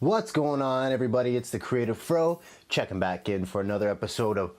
What's going on, everybody? It's the Creative Fro checking back in for another episode of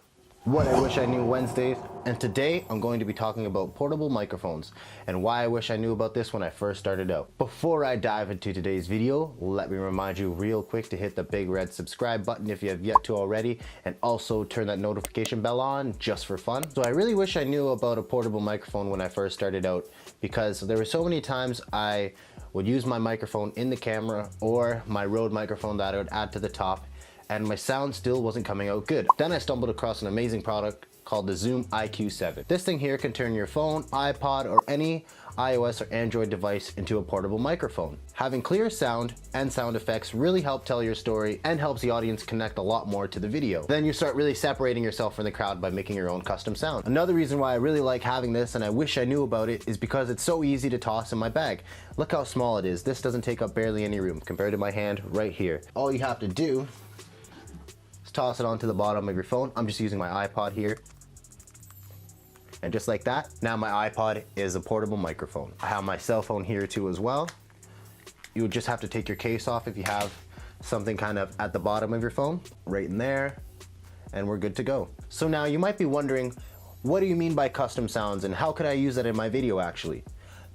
What I Wish I Knew Wednesdays, and today I'm going to be talking about portable microphones and why I wish I knew about this when I first started out. Before I dive into today's video, let me remind you real quick to hit the big red subscribe button if you have yet to already, and also turn that notification bell on just for fun. So I really wish I knew about a portable microphone when I first started out, because there were so many times I would use my microphone in the camera or my Rode microphone that I would add to the top, and my sound still wasn't coming out good. Then I stumbled across an amazing product called the Zoom IQ7. This thing here can turn your phone, iPod, or any iOS or Android device into a portable microphone. Having clear sound and sound effects really help tell your story and helps the audience connect a lot more to the video. Then you start really separating yourself from the crowd by making your own custom sound. Another reason why I really like having this and I wish I knew about it is because it's so easy to toss in my bag. Look how small it is. This doesn't take up barely any room compared to my hand right here. All you have to do is toss it onto the bottom of your phone. I'm just using my iPod here. And just like that, now my iPod is a portable microphone. I have my cell phone here too as well. You would just have to take your case off if you have something kind of at the bottom of your phone, right in there, and we're good to go. So now you might be wondering, what do you mean by custom sounds and how could I use that in my video actually?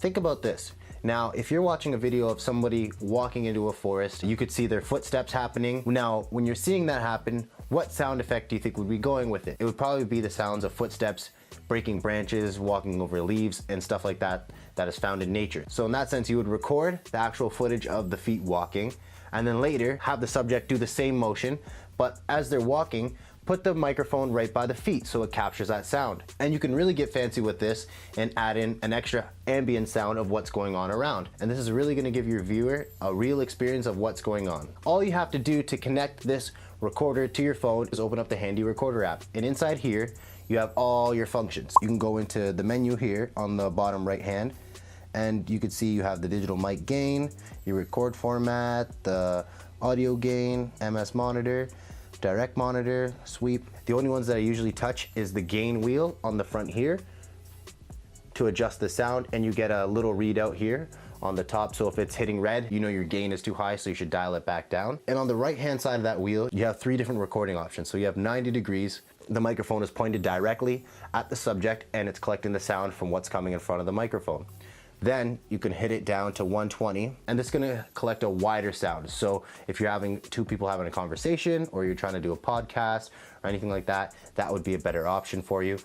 Think about this. Now, if you're watching a video of somebody walking into a forest, you could see their footsteps happening. Now, when you're seeing that happen, what sound effect do you think would be going with it? It would probably be the sounds of footsteps, breaking branches, walking over leaves, and stuff like that that is found in nature. So in that sense, you would record the actual footage of the feet walking, and then later have the subject do the same motion, but as they're walking, put the microphone right by the feet so it captures that sound. And you can really get fancy with this and add in an extra ambient sound of what's going on around. And this is really gonna give your viewer a real experience of what's going on. All you have to do to connect this recorder to your phone is open up the handy recorder app. And inside here, you have all your functions. You can go into the menu here on the bottom right hand, and you can see you have the digital mic gain, your record format, the audio gain, MS monitor, direct monitor, sweep. The only ones that I usually touch is the gain wheel on the front here to adjust the sound, and you get a little readout here on the top. So if it's hitting red, you know your gain is too high, so you should dial it back down. And on the right hand side of that wheel, you have 3 different recording options. So you have 90 degrees. The microphone is pointed directly at the subject and it's collecting the sound from what's coming in front of the microphone. Then you can hit it down to 120 and it's gonna collect a wider sound. So if you're having 2 people having a conversation or you're trying to do a podcast or anything like that, that would be a better option for you.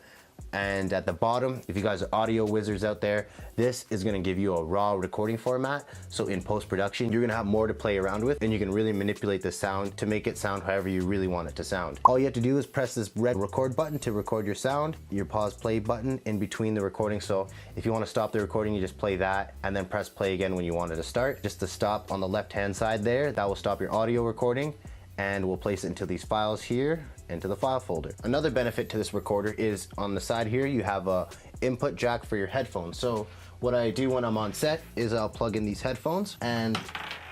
And at the bottom, if you guys are audio wizards out there, this is gonna give you a raw recording format. So in post-production, you're gonna have more to play around with and you can really manipulate the sound to make it sound however you really want it to sound. All you have to do is press this red record button to record your sound, your pause play button in between the recording. So if you wanna stop the recording, you just play that and then press play again when you want it to start. Just to stop on the left-hand side there, that will stop your audio recording, and we'll place it into these files here, into the file folder. Another benefit to this recorder is on the side here, you have a input jack for your headphones. So what I do when I'm on set is I'll plug in these headphones and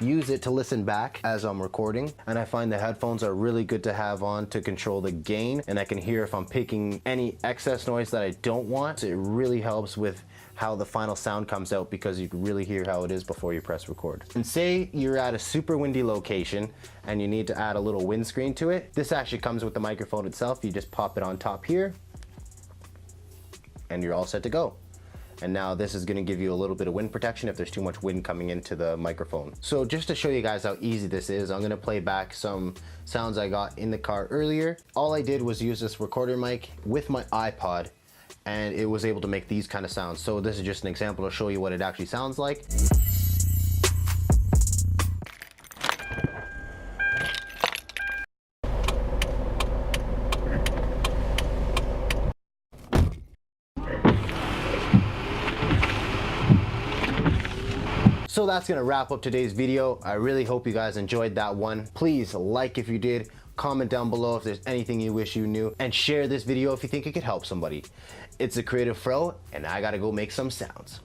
use it to listen back as I'm recording. And I find the headphones are really good to have on to control the gain, and I can hear if I'm picking any excess noise that I don't want. So it really helps with how the final sound comes out because you can really hear how it is before you press record. And say you're at a super windy location and you need to add a little windscreen to it. This actually comes with the microphone itself. You just pop it on top here and you're all set to go. And now this is gonna give you a little bit of wind protection if there's too much wind coming into the microphone. So just to show you guys how easy this is, I'm gonna play back some sounds I got in the car earlier. All I did was use this recorder mic with my iPod, and it was able to make these kind of sounds. So this is just an example to show you what it actually sounds like. So that's gonna wrap up today's video. I really hope you guys enjoyed that one. Please like if you did, comment down below if there's anything you wish you knew, and share this video if you think it could help somebody. It's the Creative Fro, and I gotta go make some sounds.